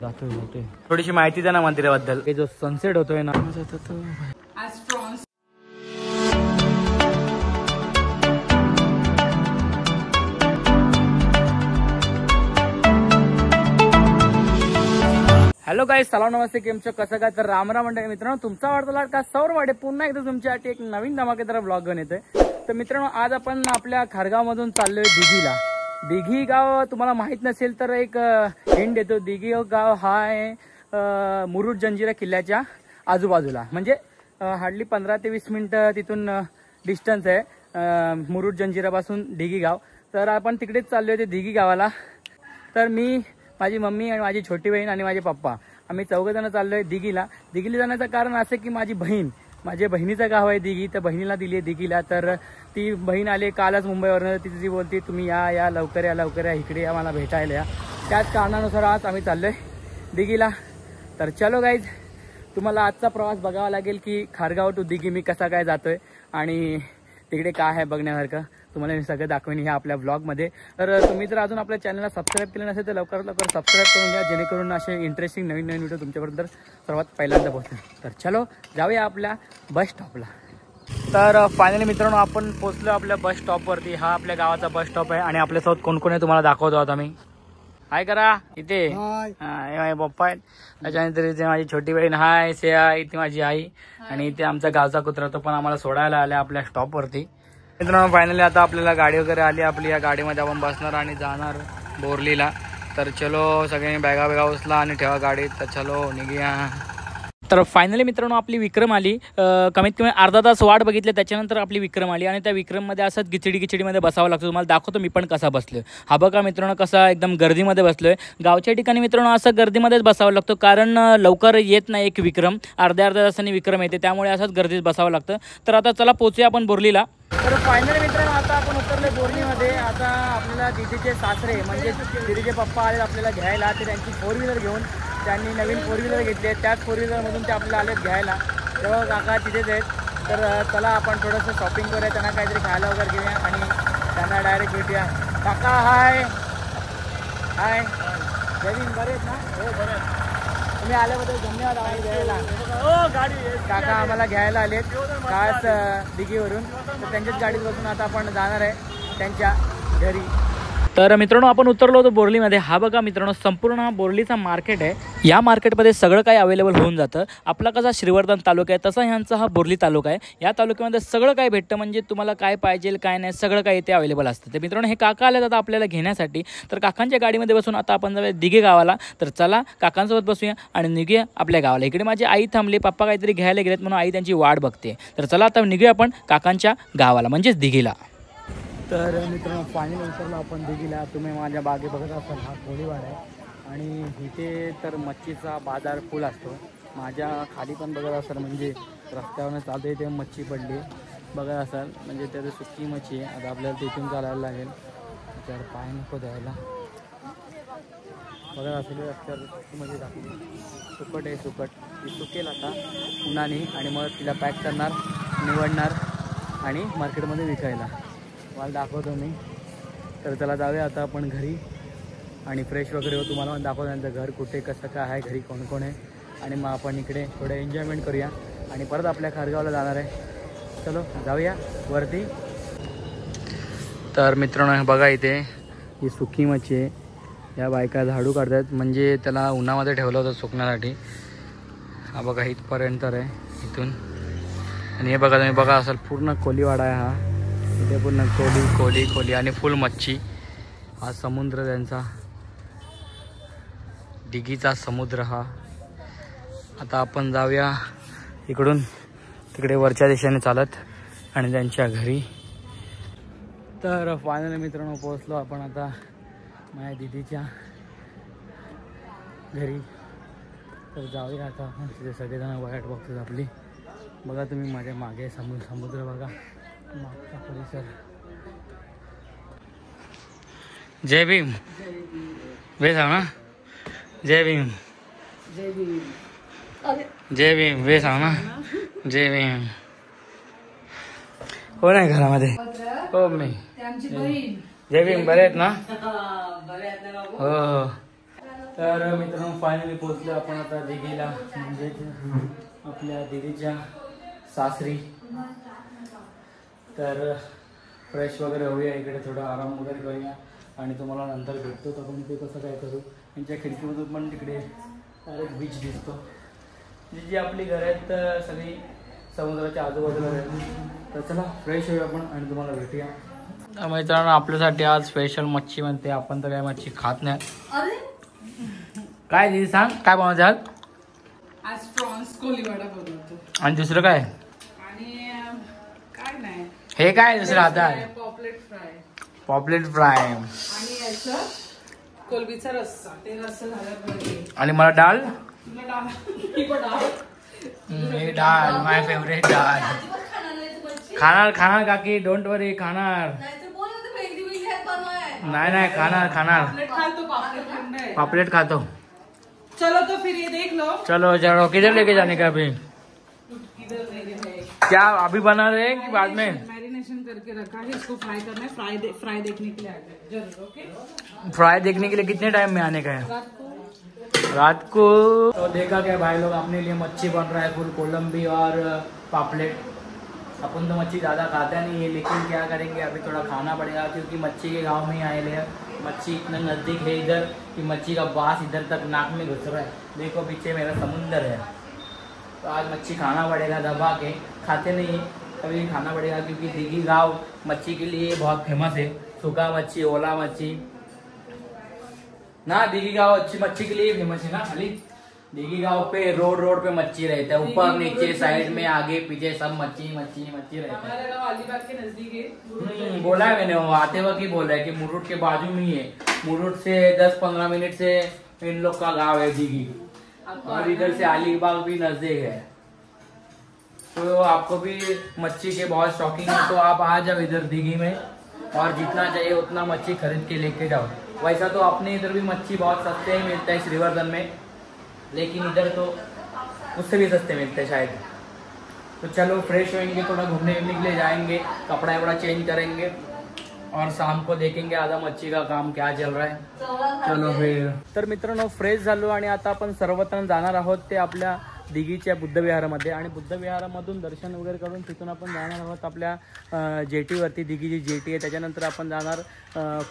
जातोय थोडीशी माहिती द्या ना मंदिराबद्दल. जो सनसेट होतोय ना हॅलो गाईस, सलाम नमस्ते. केमचं कसं काय तर रामराम मंडळी मित्रांनो, तुमचा वाढता लाडका सौर वाडे पुन्हा एकदा तुमच्यासाठी एक नवीन धमाकेदार ब्लॉग घेऊन येतोय. तर मित्रांनो, आज आपण आपल्या खारगाव मधून चाललोय दिघीला. दिघी गाव तुम्हाला माहित नसेल तर एक हिंट देतो. दिघी गाव हा आहे मुरुड जंजिरा किल्ल्याच्या आजूबाजूला, म्हणजे हार्डली 15 ते 20 मिनिटं तिथून डिस्टन्स आहे मुरुड जंजिरापासून दिघी गाव. तर आपण तिकडेच चाललोय ते दिघी गावाला. तर मी, माझी मम्मी आणि माझी छोटी बहीण आणि माझे पप्पा आम्ही 4 जण चाललोय दिघीला. दिघीला जाण्याचं कारण असं की माझी बहीण, माझ्या बहिणीचं गाव आहे दिघी, तर बहिणीला दिली आहे दिघीला. तर ती बहीण आली कालच मुंबईवरनं. ती बोलते तुम्ही या लवकर या इकडे या, मला भेटायला या. त्याच कारणानुसार आज आम्ही चाललोय दिघीला. तर चलो गाईज, तुम्हाला आजचा प्रवास बघावा लागेल की खारगाव टू दिघी मी कसा काय जातोय आणि तिकडे काय आहे बघण्यासारखं, तुम्हाला मी सगळं दाखवेन ह्या आपल्या ब्लॉगमध्ये. तर तुम्ही जर अजून आपल्या चॅनलला सबस्क्राईब केलं नसेल तर लवकरात लवकर सबस्क्राईब करून घ्या, जेणेकरून असे इंटरेस्टिंग नवीन व्हिडिओ तुमच्यापर्यंत सर्वात पहिल्यांदा पोहोचतील. तर चलो जाऊया आपल्या बस स्टॉपला. तर फायनली मित्रांनो, आपण पोहोचलो आपल्या बस स्टॉपवरती. हा आपल्या गावाचा बस स्टॉप आहे आणि आपल्यासोबत कोण कोण आहे तुम्हाला दाखवतो आता मी. हाय करा इथे. माझे पप्पा आहेत, त्याच्यानंतर इथे माझी छोटी बहीण हाय सेया, इथे माझी आई आणि इथे आमचा गावचा कुत्रा, तो पण आम्हाला सोडायला आला आपल्या स्टॉपवरती. मित्रांनो फायनली आता आपल्याला गाडी वगैरे आली आपली. या गाडीमध्ये आपण बसणार आणि जाणार बोरलीला. तर चलो सगळ्यांनी बॅगा उचला आणि ठेवा गाडीत. तर चलो निघूया. तर फायनली मित्रांनो आपली विक्रम आली. कमीत कमी अर्धा तास वाट बघितली, त्याच्यानंतर आपली विक्रम आली आणि त्या विक्रममध्ये असंच गिचडीमध्ये बसावं लागतं. तुम्हाला दाखवतो मी पण कसा बसलोय. हा बघा मित्रांनो कसा एकदम गर्दीमध्ये बसलोय. गावच्या ठिकाणी मित्रांनो असं गर्दीमध्येच बसावं लागतं, कारण लवकर येत नाही एक विक्रम, अर्ध्या तासांनी विक्रम येते, त्यामुळे असंच गर्दीत बसावं लागतं. तर आता चला पोहोचूया आपण बोरलीला. तर फायनली मित्रांनो आता आपण उतरले बोरलीमध्ये. आता आपल्याला दिदीचे सासरे म्हणजे दिदीचे पप्पा आले आपल्याला घ्यायला. ते त्यांची 4 व्हीलर घेऊन, त्यांनी नवीन 4 व्हीलर घेतली आहे, त्याच 4 व्हीलरमधून ते आपल्याला आलेत घ्यायला. तेव्हा काका तिथेच आहेत. तर चला आपण थोडंसं शॉपिंग करूया, त्यांना काहीतरी खायला वगैरे घेऊया आणि त्यांना डायरेक्ट भेटूया. काका हाय हाय, जमीन बरे आहेत ना? हो बरं. तुम्ही आल्याबद्दल धन्यवाद आम्हाला घ्यायला. काका आम्हाला घ्यायला आलेत खास दिघीवरून. तर त्यांच्याच गाडीत बसून आता आपण जाणार आहे त्यांच्या घरी. तर मित्रांनो आपण उतरलो होतो बोरलीमध्ये. हा बघा मित्रांनो संपूर्ण बोरलीचा मार्केट आहे. या मार्केटमध्ये सगळं काही अवेलेबल होऊन जातं. आपला कसा श्रीवर्धन तालुका आहे तसा ह्यांचा हा बोरली तालुका आहे. या तालुक्यामध्ये सगळं काही भेटतं, म्हणजे तुम्हाला काय पाहिजे काय नाही सगळं काही इथे अवेलेबल असतं. तर मित्रांनो हे काका आले आता आपल्याला घेण्यासाठी. तर काकांच्या गाडीमध्ये बसून आता आपण जाऊया दिघी गावाला. तर चला काकांसोबत बसूया आणि निघूया आपल्या गावाला. इकडे माझी आई थांबली, पप्पा काहीतरी घ्यायला गेलेत म्हणून आई त्यांची वाट बघते. तर चला आता निघूया आपण काकांच्या गावाला म्हणजेच दिघीला. तर मित्रांनो फायनल उतरलो आपण दिघीला. तुम्ही माझ्या बागे बघत असाल हा कोळीवाडा आहे आणि इथे तर मच्छीचा बाजार फुल असतो. माझ्या खाली पण बघत असाल, म्हणजे रस्त्यावरून चालते ते मच्छी पडली बघत असाल, म्हणजे त्याचं सुकी मच्छी आहे. आता आपल्याला तिथून चालायला लागेल, त्याच्यावर पाय नको द्यायला. बघत असेल रस्त्यावर सुकीमध्ये टाकली सुकट आहे. सुकट ती सुकेल आता उन्हाने आणि मग तिला पॅक करणार, निवडणार आणि मार्केटमध्ये विकायला. मला दाखवतो मी. तर चला जाऊया आता आपण घरी आणि फ्रेश वगैरे हो. तुम्हाला पण दाखवतो त्यांचं घर कुठे कसं काय आहे, घरी कोण कोण आहे आणि मग आपण इकडे थोडं एन्जॉयमेंट करूया आणि परत आपल्या खारगावला जाणार आहे. चलो जाऊया वरती. तर मित्रांनो बघा इथे ही सुकी मच्छी आहे. या बायका झाडू काढतात, म्हणजे त्याला उन्हामध्ये ठेवलं होतं सुकण्यासाठी. हा बघा इथपर्यंत आहे इथून. आणि हे बघा तुम्ही बघा असाल पूर्ण कोलीवाडा आहे हा. इथे पूर्ण कोली आणि फुल मच्छी. हा समुद्र त्यांचा, दिघीचा समुद्र हा. आता आपण जाऊया इकडून तिकडे वरच्या दिशेने चालत आणि त्यांच्या घरी. तर फायनली मित्रांनो पोहोचलो आपण आता माझ्या दिदीच्या घरी. तर जाऊया आता आपण. तिथे सगळेजण वाट बघतात आपली. बघा तुम्ही माझ्या मागे समुद्र बघा, मागचा परिसर. जय भीम. वे सांग ना. जय भीम. जय भीम वे सांग ना. जय भीम. हो नाही घरामध्ये हो मी. जय भीम बरे आहेत ना? हो हो तर मित्रांनो फायनली पोहोचलो आपण आता दिघीला, म्हणजे आपल्या दिदीच्या सासरी. तर फ्रेश वगैरे होऊया, इकडे थोडा आराम वगैरे करूया आणि तुम्हाला नंतर भेटतो. तर आपण ते कसं काय करू, त्यांच्या खिडकीमधून पण तिकडे डायरेक्ट बीच दिसतो. जी आपली घरं आहेत सगळी समुद्राच्या आजूबाजूला आहेत. तर चला फ्रेश होऊया आपण आणि तुम्हाला भेटूया. मित्रांनो आपल्यासाठी आज स्पेशल मच्छी बनते. आपण तर काय मच्छी खात नाही. काय दिदी सांग काय बनवायचं आज? आज प्रॉन्स कोलीवाडा बनवतो. आणि दुसरं काय? आणि काय नाही, हे काय दुसरं आता? पॉपलेट फ्राय. पॉपलेट फ्राय आणि याचं कोलबीचा रस्सा. ते रस्सा झाल्यावर आणि मला डाळ. तुला डाळ हे डाळ माय फेवरेट डाळ. खाणार काकी, डोंट वरी, खाणार. नाही खाणार. पापलेट खातो. चलो तो फिर ये देख लो. चलो किधर लेके जाने का अभी? क्या अभी बना रहे हैं कि बाद में? मैरिनेशन करके रखा है, इसको फ्राई करना है. फ्राई देखने के लिए आ जाए जरूर. ओके, फ्राई देखने के लिए कितने टाइम में आने का है? रात को. तो देखा क्या भाई लोग, अपने लिए मच्छी बन रहा है, फुल कोलंबी और पापलेट. अपन तो मच्छी ज़्यादा खाता नहीं है, लेकिन क्या करेंगे अभी थोड़ा खाना पड़ेगा, क्योंकि मच्छी के गांव में ही आए ले. मच्छी इतना नज़दीक है इधर कि मच्छी का बास इधर तक नाक में घुस रहा है. देखो पीछे मेरा समुंदर है. तो आज मच्छी खाना पड़ेगा दबा के. खाते नहीं कभी खाना पड़ेगा, क्योंकि दिघी गाँव मच्छी के लिए बहुत फेमस है. सूखा मच्छी, ओला मच्छी ना. दिघी गाँव अच्छी मच्छी के लिए फेमस है ना. खाली दिघी गाँव पे रोड पे मच्छी रहता है, ऊपर नीचे साइड में आगे पीछे सब मच्छी रहता है. हमारा गाँव अलीबाग के नजदीक है. बोला है मैंने, वो आते वक्त ही बोला है कि मुरुड के बाजू में ही है. मुरुड से 10-15 मिनट से इन लोग का गाँव है दिघी, और इधर से अलीबाग भी नजदीक है. तो आपको भी मच्छी के बहुत शौकीन है तो आप आ जाओ इधर दिघी में, और जितना चाहिए उतना मच्छी खरीद के लेके जाओ. वैसा तो अपने इधर भी मच्छी बहुत सस्ते ही मिलता है श्रीवर्धन में, लेकिन इधर तो उससे भी सस्ते मिलते हैं शायद. तो चलो फ्रेश होएंगे, थोड़ा घूमने के लिए जाएंगे, कपड़ा वपड़ा चेंज करेंगे और शाम को देखेंगे आधा मच्छी का काम क्या चल रहा है. चलो फिर. तर मित्रांनो फ्रेश झालो आणि आता आपण सर्वजण जाणार आहोत ते आपल्या दिघीच्या बुद्धविहारामध्ये. आणि बुद्धविहारामधून दर्शन वगैरे करून तिथून आपण जाणार आहोत आपल्या जेटीवरती. दिघीची जेटी आहे, त्याच्यानंतर आपण जाणार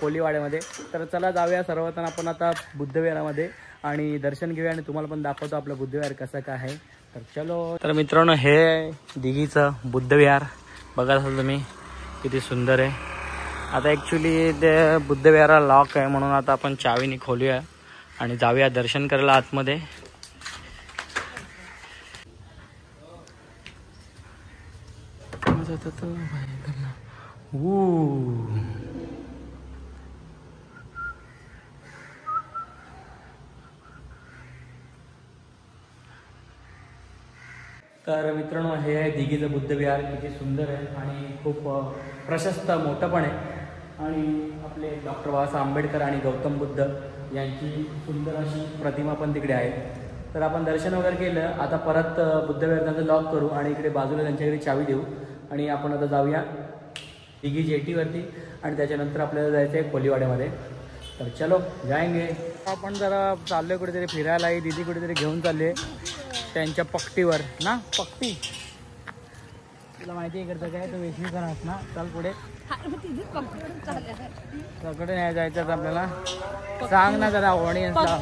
कोलीवाड्यामध्ये. तर चला जाऊया सर्वजण आपण आता बुद्धविहारामध्ये आणि दर्शन घेऊया आणि तुम्हाला पण दाखवतो आपलं बुद्धविहार कसं काय आहे. तर चलो. तर मित्रांनो हे दिघीचं बुद्धविहार बघा तुम्ही किती सुंदर आहे. आता ॲक्च्युली ते बुद्धविहाराला लॉक आहे, म्हणून आता आपण चावीने खोलूया आणि जाऊया दर्शन करायला आतमध्ये. तर मित्रांनो हे आहे दिघीचं बुद्धविहार. किती सुंदर आहे आणि खूप प्रशस्त मोठं पण आहे. आणि आपले डॉक्टर बाबासाहेब आंबेडकर आणि गौतम बुद्ध यांची सुंदर अशी प्रतिमा पण तिकडे आहे. तर आपण दर्शन वगैरे केलं, आता परत बुद्धविहार त्यांचं लॉक करू आणि इकडे बाजूला त्यांच्याकडे चावी देऊ आणि आपण आता जाऊया दिघी जेटीवरती आणि त्याच्यानंतर आपल्याला जायचं आहे कोलीवाड्यामध्ये. तर चलो जाएंगे. आपण जरा चाललो कुठेतरी फिरायला. दिदी कुठेतरी घेऊन चालले त्यांच्या पट्टीवर ना. पट्टी तुला माहिती आहे इकडचं काय, तर वेशमी करणार ना. चाल पुढे. सगळं नाही जायचं आपल्याला. सांग ना जरा ऑडियन्सला,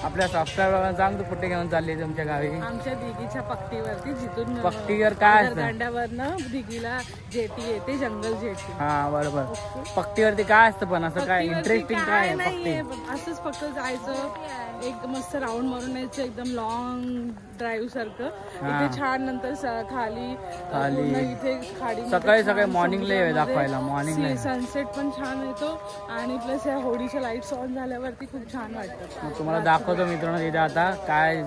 आपल्या सबस्क्रायबरला सांग तू कुठे घेऊन चालली तुमच्या गावी. आमच्या दिघीच्या पट्टीवरती, जिथून पट्टीवर काय असतं? दांड्यावरनं दिघीला जेटी येते, जंगल जेटी. हा बरोबर. पट्टीवरती काय असतं पण असं काय इंटरेस्टिंग काय आहे पट्टी? असंच फक्त जायचं, एक मस्त राऊंड मारून यायचं, एकदम लॉंग ड्राईव्ह सारखं. इथे छान नंतर खाली इथे खाडी सकाळी मॉर्निंगला दाखवायला. मॉर्निंगला सनसेट पण छान येतो आणि प्लस या होडीच्या लाईट्स ऑन झाल्यावरती खूप छान वाटतं. तुम्हाला दाखवतो मित्रांनो तिथे आता काय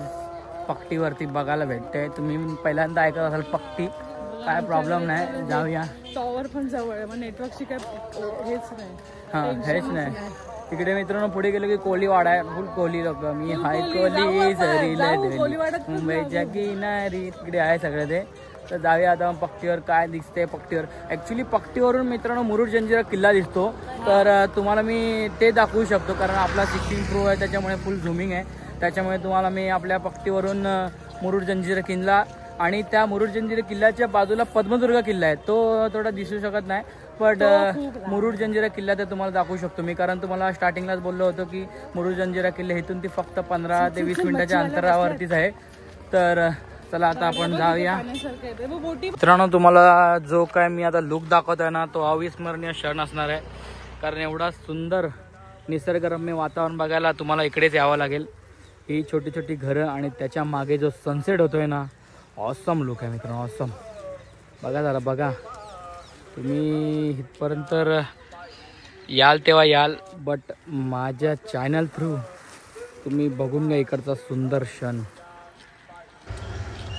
पट्टीवरती बघायला भेटतंय. तुम्ही पहिल्यांदा ऐकत असाल पट्टी, काय प्रॉब्लेम नाही, जाऊया. टॉवर पण जवळ आहे, मग नेटवर्कची काय हेच नाही. हा हेच नाही. तिकडे मित्रांनो पुढे गेलो की कोलीवाडा आहे. फुल कोली लोक. मी हाय कोली जरी मुंबईच्या किनारी तिकडे आहे सगळं ते. तर जाऊया आता पट्टीवर. काय दिसते पट्टीवर? ॲक्च्युली पट्टीवरून मित्रांनो मुरुड जंजिरा किल्ला दिसतो. तर तुम्हाला मी ते दाखवू शकतो कारण आपला 16 प्रो आहे त्याच्यामुळे फुल झूमिंग आहे. त्याच्यामुळे तुम्हाला मी आपल्या पट्टीवरून मुरुड जंजिरा किल्ला आणि त्या मुरुड जंजिरा किल्ल्याच्या बाजूला पद्मदुर्ग किल्ला आहे तो थोडा दिसू शकत नाही, बट मुरुड जंजिरा किल्ला तर तुम्हाला दाखवू शकतो मी. कारण तुम्हाला स्टार्टिंगलाच बोललो होतो की मुरुड जंजिरा किल्ला इथून ती फक्त 15 ते 20 मिनिटाच्या अंतरावरतीच आहे. तर चला आता आपण जाऊया. मित्रांनो तुम्हाला जो काय मी आता लुक दाखवतोय ना तो अविस्मरणीय क्षण असणार आहे. कारण एवढा सुंदर निसर्गरम्य वातावरण बघायला तुम्हाला इकडेच यावं लागेल. ही छोटी छोटी घरं आणि त्याच्या मागे जो सनसेट होतोय ना, ऑसम लुक आहे मित्रांनो, ऑसम. बघा जरा बघा, तुम्ही इथपर्यंत याल तेव्हा याल, बट माझ्या चॅनल थ्रू तुम्ही बघून घ्या इकडचा सुंदर क्षण.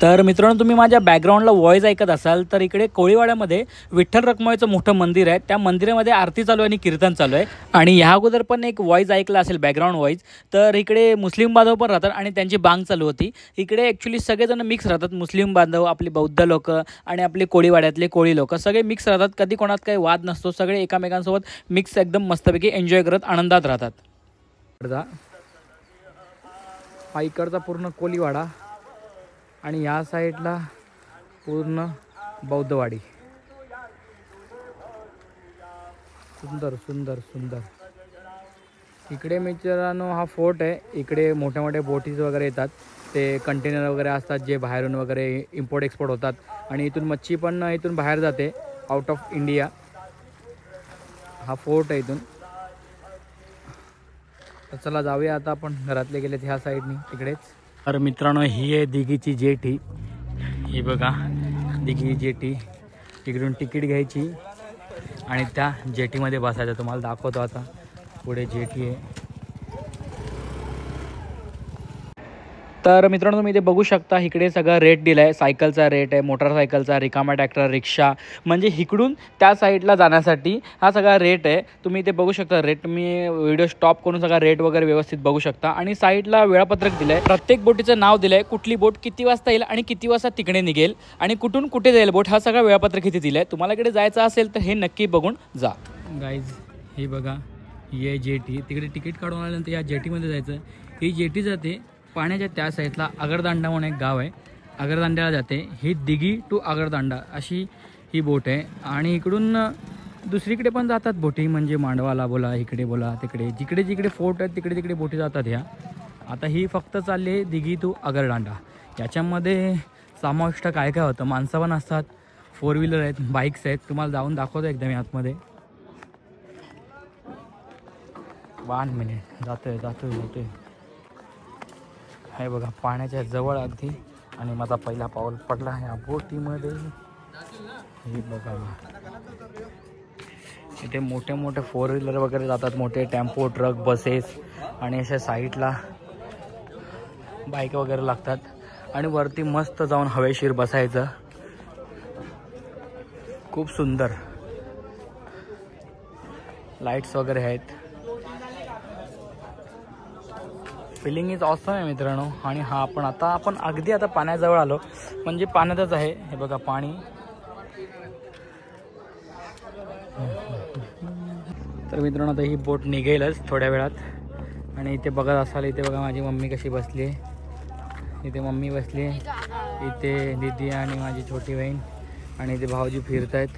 तर मित्रांनो तुम्ही माझ्या बॅकग्राऊंडला व्हॉइस ऐकत असाल तर इकडे कोळीवाड्यामध्ये विठ्ठल रखुमाईचं मोठं मंदिर आहे. त्या मंदिरामध्ये आरती चालू आहे आणि कीर्तन चालू आहे. आणि ह्या अगोदर पण एक व्हॉइस ऐकला असेल बॅकग्राऊंड व्हॉइस. तर इकडे मुस्लिम बांधव पण राहतात आणि त्यांची बांग चालू होती. इकडे ॲक्च्युली सगळेजण मिक्स राहतात, मुस्लिम बांधव, आपले बौद्ध लोक आणि आपले कोळीवाड्यातले कोळी लोक सगळे मिक्स राहतात. कधी कोणात काही वाद नसतो, सगळे एकामेकांसोबत मिक्स एकदम मस्तपैकी एन्जॉय करत आनंदात राहतात. हा इकडचा पूर्ण कोळीवाडा आणि या साईडला पूर्ण बौद्धवाडी. सुंदर सुंदर सुंदर. इकडे मित्रांनो हा फोर्ट आहे. इकडे मोठ्या मोठ्या बोटीज वगैरे येतात, ते कंटेनर वगैरे असतात जे बाहेरून वगैरे इम्पोर्ट एक्सपोर्ट होतात आणि इथून मच्छी पण इथून बाहेर जाते आउट ऑफ इंडिया. हा फोर्ट आहे इथून. तर चला जाऊया आता आपण. घरातले गेलेत ह्या साईडनी इकडेच. तर मित्रांनो ही आहे दिघीची जेटी. ही बघा दिघी जेटी. इकडून तिकीट घ्यायची आणि त्या जेटीमध्ये बसायचं. तुम्हाला दाखवतो आता. पुढे जेटी आहे. तर मित्रांनो तुम्ही इथे बघू शकता इकडे सगळं रेट दिला आहे. सायकलचा रेट आहे, मोटरसायकलचा, रिकामा ट्रॅक्टर, रिक्षा, म्हणजे इकडून त्या साईडला जाण्यासाठी हा सगळा रेट आहे. तुम्ही इथे बघू शकता रेट. मी व्हिडिओ स्टॉप करून सगळा रेट वगैरे व्यवस्थित बघू शकता. आणि साईडला वेळापत्रक दिलं आहे. प्रत्येक बोटीचं नाव दिलं आहे, कुठली बोट किती वाजता येईल आणि किती वाजता तिकडे निघेल आणि कुठून कुठे जाईल बोट, हा सगळा वेळापत्रक इथे दिलं आहे. तुम्हाला इकडे जायचं असेल तर हे नक्की बघून जा. गाईज हे बघा ये जेटी. तिकडे तिकीट काढून आल्यानंतर या जेटीमध्ये जायचं. ही जेटी जाते पाण्याच्या त्या साईडला. आगरदांडा म्हणून एक गाव आहे, आगरदांड्याला जाते. ही दिघी टू आगरदांडा अशी ही बोट आहे. आणि इकडून दुसरीकडे पण जातात बोटी, म्हणजे मांडवाला बोला, इकडे बोला, तिकडे जिकडे जिकडे फोर्ट आहेत तिकडे तिकडे बोटी जातात ह्या. आता ही फक्त चालली आहे दिघी टू आगरदांडा. याच्यामध्ये समाविष्ट काय काय होतं, माणसं पण असतात, 4 व्हीलर आहेत, बाईक्स आहेत. तुम्हाला जाऊन दाखवतो एकदम आतमध्ये. 1 मिनिट जातोय जातोय जातोय. हे बघा पाण्याच्या जवळ अगदी. आणि माझा पहिला पाऊल पडला ह्या बोटीमध्ये. हे बघा इथे मोठे मोठे 4 व्हीलर वगैरे जातात, मोठे टेम्पो, ट्रक, बसेस आणि अशा साईडला बाईक वगैरे लागतात. आणि वरती मस्त जाऊन हवेशीर बसायचं. खूप सुंदर लाईट्स वगैरे आहेत. फिलिंग इज ऑसम आहे मित्रांनो. आणि हा आपण अगदी आता पाण्याजवळ आलो, म्हणजे पाण्यातच आहे. हे बघा पाणी. तर मित्रांनो आता ही बोट निघेलच थोड्या वेळात. आणि इथे बघत असाल, इथे बघा माझी मम्मी कशी बसली आहे. इथे मम्मी बसली आहे, इथे दीदी आणि माझी छोटी बहीण, आणि इथे भाऊजी फिरत आहेत.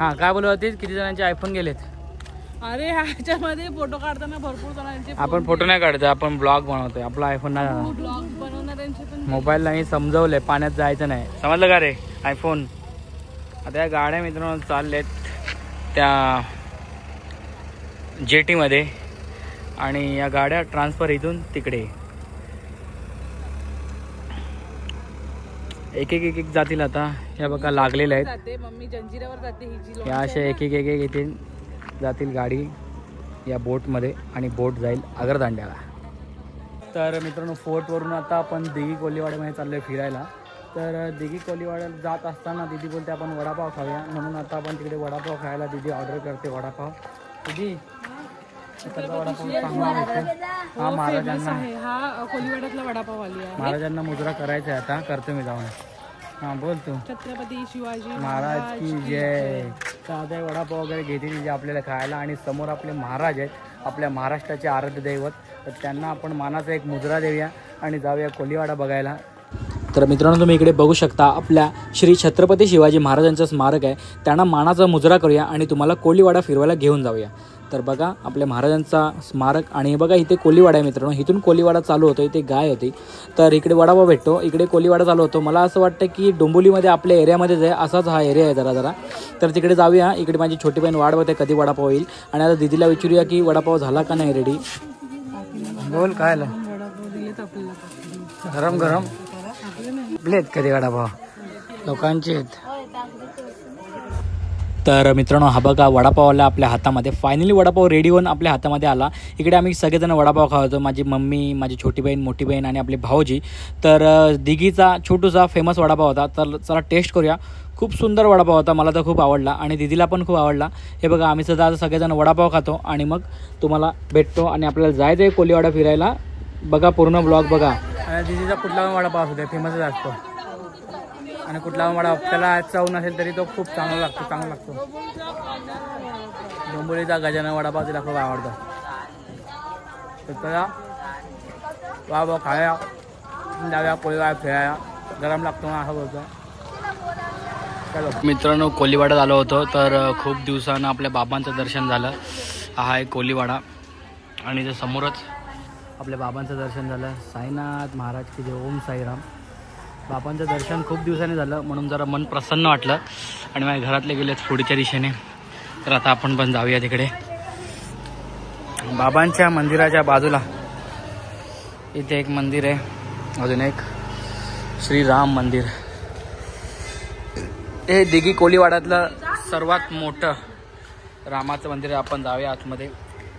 हां काय बोलत होतीस, किती जणांचे आयफोन गेलेत? अरे ह्याच्यामध्ये फोटो काढताना भरपूर जणांचे. आपण फोटो नाही काढतोय, आपण ब्लॉग बनवतोय. आपला आयफोन नाही जाणार. ब्लॉग बनवणाऱ्यांचे पण मोबाईलला मी समजवलंय पाण्यात जायचं नाही, समजलं का रे आयफोन. आता या गाड्या मित्रांनो चाललेत त्या जेटीमध्ये. आणि या गाड्या ट्रान्सफर इथून तिकडे एक एक एक एक जातील. आता ह्या बघा लागलेल्या आहेत. जाते मम्मी जंजिरावर जाते. ही जी या अशा एक एक एक एक इथे जातील गाडी या बोटमध्ये. आणि बोट जाईल आगरदांड्याला. तर मित्रांनो फोर्टवरून आता आपण दिघी कोळीवाड्यामध्ये चाललो आहे फिरायला. तर दिघी कोळीवाड्याला जात असताना दीदी बोलते आपण वडापाव खाऊया, म्हणून आता आपण तिकडे वडापाव खायला दीदी ऑर्डर करते वडापाव. दीदी वडापाव चांगला मिळतो. हा महाराजांना, हा कोळीवाड्यातला वडापाव वाली आहे. महाराजांना मुजरा करायचा आहे आता, करतो मी जाऊन. हा बोल तू. छत्रपती शिवाजी महाराज की जय. साधा वडापाव वगैरे घेतली आपल्याला खायला आणि समोर आपले महाराज आहेत आपल्या महाराष्ट्राचे आराध्य दैवत. तर त्यांना आपण मानाचा एक मुजरा देऊया आणि जाऊया कोलीवाडा बघायला. तर मित्रांनो तुम्ही इकडे बघू शकता आपल्या श्री छत्रपती शिवाजी महाराजांचं स्मारक आहे. त्यांना मानाचा मुजरा करूया आणि तुम्हाला कोलीवाडा फिरवायला घेऊन जाऊया. तर बघा आपल्या महाराजांचा स्मारक आणि बघा इथे कोलीवाडा आहे मित्रांनो. इथून कोलीवाडा चालू होतो. इथे गाय होती तर इकडे वडापाव भेटतो. इकडे कोलीवाडा चालू होतो. मला असं वाटतं की डोंबिवलीमध्ये आपल्या एरियामध्येच आहे असाच हा एरिया आहे जरा. तर तिकडे जाऊया. इकडे माझी छोटी बहीण वाट बघते कधी वडापाव येईल आणि आता दीदीला विचारूया की वडापाव झाला का नाही रेडी. बोल काय गरम गरम प्लेट कधी वडापाव लोकांचे आहेत. तर मित्रांनो हा बघा वडापाव आला आपल्या हातामध्ये. फायनली वडापाव रेडी होऊन आपल्या हातामध्ये आला. इकडे आम्ही सगळेजण वडापाव खात होतो. माझी मम्मी, माझी छोटी बहीण, मोठी बहीण आणि आपले भाऊजी. तर दिघीचा छोटूसा फेमस वडापाव होता. तर चला टेस्ट करूया. खूप सुंदर वडापाव होता. मला तर खूप आवडला आणि दिदीला पण खूप आवडला. हे बघा आम्ही सुद्धा आता सगळेजण वडापाव खातो आणि मग तुम्हाला भेटतो आणि आपल्याला जायचं आहे कोलीवाडा फिरायला. बघा पूर्ण ब्लॉग बघा. आणि दिदीचा कुठला वडापाव असतो फेमसच असतो आणि कुठला वडा त्याला चव नसेल तरी तो खूप चांगला लागतो. डोंबिवलीचा गजानन वडापाव तिला खूप आवडतो. तर त्याला वडापाव खाया जाऊया कोलीवाडा फिरायला. गरम लागतो ना असं बोलतो. मित्रांनो कोलीवाडा झालो होतो तर खूप दिवसानं आपल्या बाबांचं दर्शन झालं. हा आहे कोलीवाडा आणि ते समोरच आपल्या बाबांचं दर्शन झालं. साईनाथ महाराज की जय. ओम साईराम. बाबांचं दर्शन खूप दिवसांनी झालं म्हणून जरा मन प्रसन्न वाटलं आणि माझ्या घरातले गेलेत पुढच्या दिशेने. तर आता आपण पण जाऊया तिकडे. बाबांच्या मंदिराच्या बाजूला इथे एक मंदिर आहे. अजून एक श्रीराम मंदिर. हे दिघी कोलीवाड्यातलं सर्वात मोठं रामाचं मंदिर आहे. आपण जाऊया आतमध्ये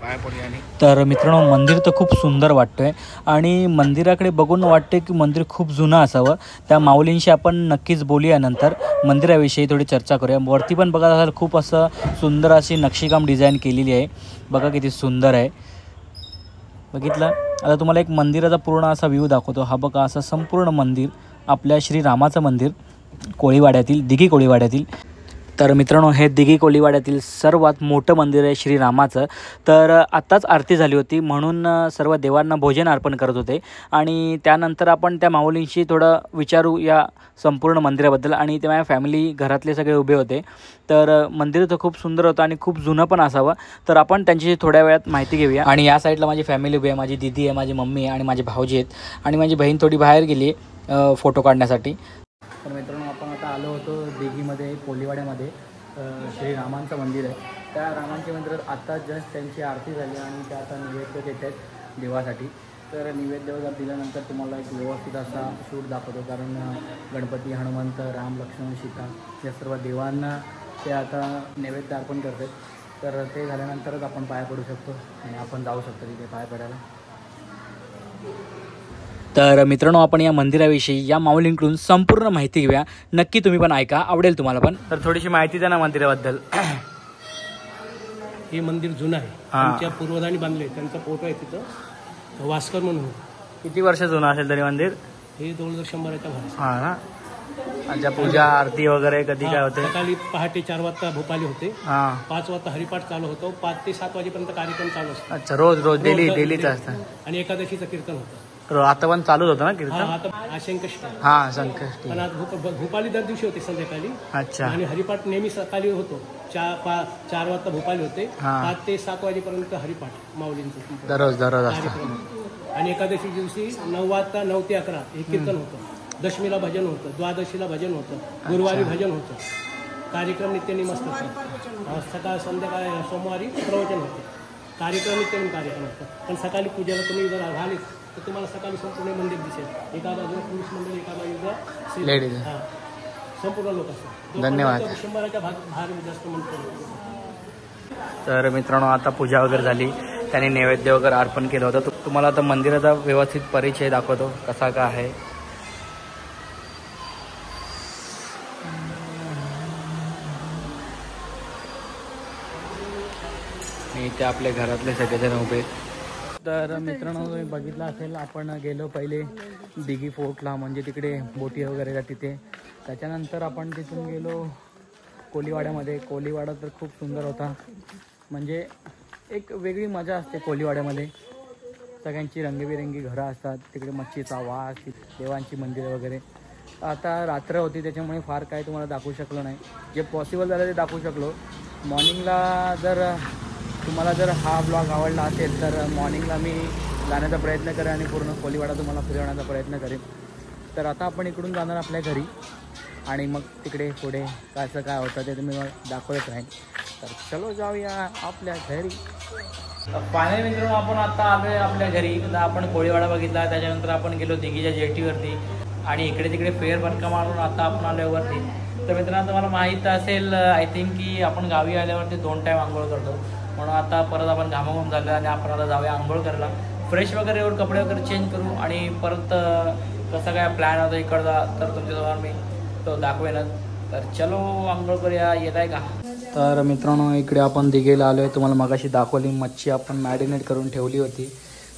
पाया पडूया. तर मित्रांनो मंदिर तर खूप सुंदर वाटतंय आणि मंदिराकडे बघून वाटते की मंदिर खूप जुनं असावं. त्या माऊलींशी आपण नक्कीच बोलूया. नंतर मंदिराविषयी थोडी चर्चा करूया. वरती पण बघा असाल खूप असं सुंदर अशी नक्षीकाम डिझाईन केलेली आहे. बघा किती सुंदर आहे. बघितलं. आता तुम्हाला एक मंदिराचा पूर्ण असा व्ह्यू दाखवतो. हा बघा असं संपूर्ण मंदिर आपल्या श्रीरामाचं मंदिर कोळीवाड्यातील दिघी कोळीवाड्यातील. तर मित्रांनो हे दिघी कोळीवाड्यातील सर्वात मोठं मंदिर आहे श्रीरामाचं. तर आत्ताच आरती झाली होती म्हणून सर्व देवांना भोजन अर्पण करत होते आणि त्यानंतर आपण त्या माऊलींशी थोडं विचारू या संपूर्ण मंदिराबद्दल. आणि ते माझ्या फॅमिली घरातले सगळे उभे होते. तर मंदिर तर खूप सुंदर होतं आणि खूप जुनं पण असावं. तर आपण त्यांची थोड्या वेळात माहिती घेऊया. आणि या साईडला माझी फॅमिली उभी आहे. माझी दीदी आहे, माझी मम्मी आणि माझे भाऊजी आहेत आणि माझी बहीण थोडी बाहेर गेली आहे फोटो काढण्यासाठी. तर मित्रांनो आपण आता आलो होतो दिघीमध्ये कोलीवाड्यामध्ये. श्रीरामांचं मंदिर आहे. त्या रामांच्या मंदिरात आत्ता जस्ट त्यांची आरती झाली आणि त्या आता नैवेद्य देत आहेत देवासाठी. तर नैवेद्य वगैरे दिल्यानंतर तुम्हाला एक व्यवस्थित असा शूट दाखवतो. कारण गणपती, हनुमंत, राम, लक्ष्मण, सीता या सर्व देवांना ते आता नैवेद्य अर्पण करतात. तर ते झाल्यानंतरच आपण पाया पडू शकतो आणि आपण जाऊ शकतो तिथे पाया पडायला. तर मित्रांनो आपण या मंदिराविषयी या माऊलींकडून संपूर्ण माहिती घेऊया. नक्की तुम्ही पण ऐका, आवडेल तुम्हाला पण. तर थोडीशी माहिती द्या ना मंदिराबद्दल. हे मंदिर जुनं आहे. आमच्या पूर्वजांनी बांधले. त्यांचा फोटो आहे तिथं वास्कर म्हणून. किती वर्ष जुनं असेल तरी मंदिर? हे 2000 बाहेर. हा ना. अच्छा पूजा आरती वगैरे कधी काय होते? सकाळी पहाटे 4 वाजता भोपाली होते. 5 वाजता हरिपाठ चालू होतो. 5 ते 7 वाजेपर्यंत कार्यक्रम चालू असतो. अच्छा रोज डेलीच असतं. आणि एकादशीचं कीर्तन होतं. आता पण चालूच होतं ना कीर्तन? आता संकष्टी. संकष्टी. पण आज भोपाली दर दिवशी होते संध्याकाळी. अच्छा. आणि हरिपाठ नेहमी सकाळी होतो. 4 वाजता भोपाली होते. 5 ते 7 वाजेपर्यंत हरिपाठ माऊलींचं दररोज कार्यक्रम. आणि एकादशी दिवशी 9 वाजता 9 ते 11 हे कीर्तन होतं. दशमीला भजन होतं. द्वादशीला भजन होतं. गुरुवारी भजन होतं. कार्यक्रम नित्याने मस्त असतात. सकाळ संध्याकाळी सोमवारी प्रवचन होतं. कार्यक्रम नित्याने कार्यक्रम होतं. पण सकाळी पूजेला तुम्ही जर आले तर तुम्हाला सकाळी संपूर्ण मंदिर दिसेल. एका बाजूला पुरुष मंदिर, एका बाजूला लेडीज. संपूर्ण लोक असतात. धन्यवाद. 100च्या बाहेर जास्त म्हणतो. तर मित्रांनो आता पूजा वगैरे झाली. त्यांनी नैवेद्य वगैरे अर्पण केलं होतं. तुम्हाला आता मंदिराचा व्यवस्थित परिचय दाखवतो कसा का आहे. इथे आपले घरातले सगळेजण उभे. तर मित्रांनो तुम्ही बघितलं असेल आपण गेलो पहिले दिघी फोर्टला. म्हणजे तिकडे बोटी वगैरे तिथे त्याच्यानंतर आपण तिथून गेलो कोलीवाड्यामध्ये. कोलीवाडा तर खूप सुंदर होता, म्हणजे एक वेगळी मजा असते कोलीवाड्यामध्ये. सगळ्यांची रंगीबेरंगी घरं असतात, तिकडे मच्छीचा वास, देवांची मंदिरं वगैरे. आता रात्र होती त्याच्यामुळे फार काय तुम्हाला दाखवू शकलो नाही. जे पॉसिबल झालं ते दाखवू शकलो. मॉर्निंगला जर तुम्हाला जर हा ब्लॉग आवडला असेल तर मॉर्निंगला मी जाण्याचा प्रयत्न करेन आणि पूर्ण कोलीवाडा तुम्हाला फिरवण्याचा प्रयत्न करेन. तर आता आपण इकडून जाणार आपल्या घरी आणि मग तिकडे पुढे कसं काय होतं ते तुम्ही मग दाखवत राहील. तर चलो जाऊया आपल्या घरी. फायनली मित्रांनो आपण आता आलो आहे आपल्या घरी. आता आपण कोळीवाडा बघितला, त्याच्यानंतर आपण गेलो दिघीच्या जेटीवरती आणि इकडे तिकडे फेरफटका मारून आता आपण आलो वरती. तर मित्रांनो तुम्हाला माहीत असेल आय थिंक की आपण गावी आल्यावरती 2 टाईम आंघोळ करतो, म्हणून आता परत आपण घामाघूम झालं आणि आपण आता जाऊया आंघोळ करायला. फ्रेश वगैरे येऊन कपडे वगैरे चेंज करू आणि परत कसा काय प्लॅन होता इकडचा तर तुमच्यासमोर मी तो दाखवेनच. तर चलो आंघोळ करूया, येत आहे का? तर मित्रांनो इकडे आपण दिघेला आलो आहे. तुम्हाला मगाशी दाखवली मच्छी आपण मॅरिनेट करून ठेवली होती.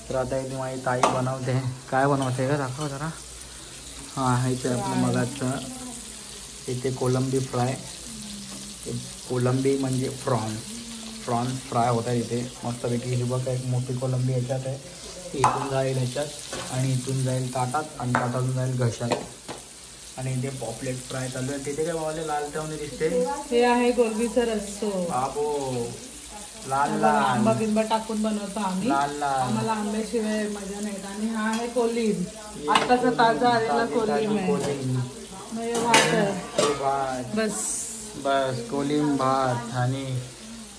तर आता इथे माझी ताई बनवते. काय बनवते का दाखव जरा. हां इथे आपलं मगाचं इथे कोलंबी फ्राय. कोलंबी म्हणजे प्रॉन्स फ्राय होत आहे इथे मस्तपैकी. ही बघा एक मोठी कोलंबी याच्यात आहे, इथून जाईल याच्यात आणि इथून जाईल ताटात आणि ताटातून जाईल घशात. आणि इथे पॉपलेट फ्राय चालू आहे. तिथे काय बाबा लाल टवणे दिसते, हे आहे गोलबीचा रस्सो. बाबो लाल लाल आंबा बिंबा टाकून बनवतो आम्ही, लाल लाल. आम्हाला आंब्याशिवाय मजा नाही. आणि हा आहे कोलीम, आताचा ताजा आलेला कोलीम आहे. भात बस बस कोलिम भात आणि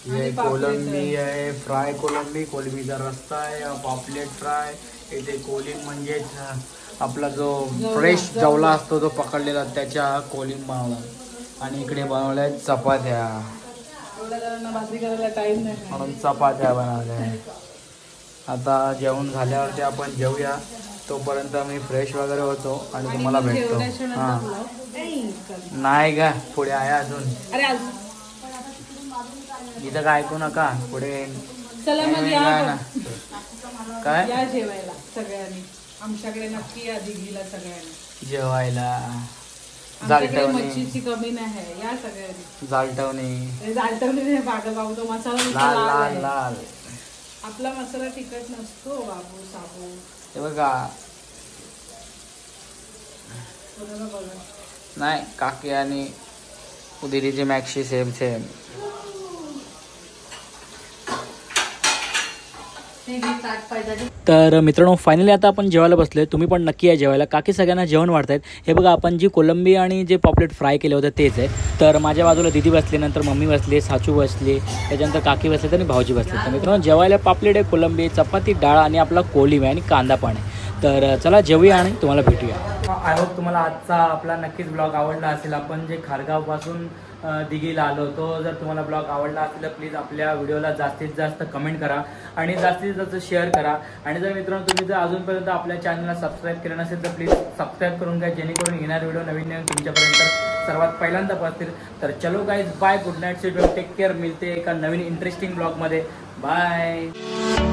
हे कोलंबी आहे, फ्राय कोलंबी, कोलंबीचा रस्ता आहे, पॉपलेट फ्राय. इथे कोलिम म्हणजेच आपला जो फ्रेश जवला असतो तो पकडलेला त्याच्या कोलिम बनवला. आणि इकडे बनवल्या चपात्या, भाजी करायला टाइम नाही म्हणून चपात्या बनवल्या. आता जेवण झाल्यावरती आपण जेवूया, तोपर्यंत मी फ्रेश वगैरे होतो आणि तुम्हाला भेटतो. हां नाही का पुढे आहे अजून, इथं काय ऐकू नका पुढे. चला मग या ना काय या जेवायला सगळ्यांनी, आमच्याकडे नक्की या दिघीला सगळ्यांनी जेवायला. आमच्याकडे मच्छीची कमी नाही आहे, या सगळ्यांनी. जालटवणी बाबू तो मसाला लाल लाल लाल. आपला मसाला तिखट नसतो बाबू साबू. हे बघा नाही काकी आणि उदिरीची मॅक्सी सेम. तर मित्रांनो फायनली आता आपण जेवायला बसलोय. तुम्ही पण नक्की या जेवायला, काकी सगळ्यांना जेवण वाढतायत. हे बघा आपण जी कोलंबी आणि जे पॉपलेट फ्राय केले होते तेच आहे. तर माझ्या बाजूला दीदी बसली, नंतर मम्मी बसली, साचू बसली, त्याच्यानंतर काकी बसले आणि भाऊजी बसले. तर मित्रांनो जेवायला पापलेट आहे, कोलंबी, चपाती, डाळ आणि आपला कोलिम आहे आणि कांदा पण आहे. तर चला जेवूया आणि तुम्हाला भेटूया. आय होप तुम्हाला आजचा आपला नक्कीच ब्लॉग आवडला असेल. आपण जे खारगावपासून दिघीला आलो, तो जर तुम्हाला ब्लॉग आवडला असेल तर प्लीज आपल्या व्हिडिओला जास्तीत जास्त कमेंट करा आणि जास्तीत जास्त शेअर करा. आणि जर मित्रांनो तुम्ही जर अजूनपर्यंत आपल्या चॅनलला सबस्क्राईब केलं नसेल तर प्लीज सबस्क्राईब करून घ्या, जेणेकरून येणारे व्हिडिओ नवीन नवीन तुमच्यापर्यंत सर्वात पहिल्यांदा पोहोचतील. तर चलो guys bye, good night, take care. मिळते एका नवीन इंटरेस्टिंग ब्लॉगमध्ये. बाय.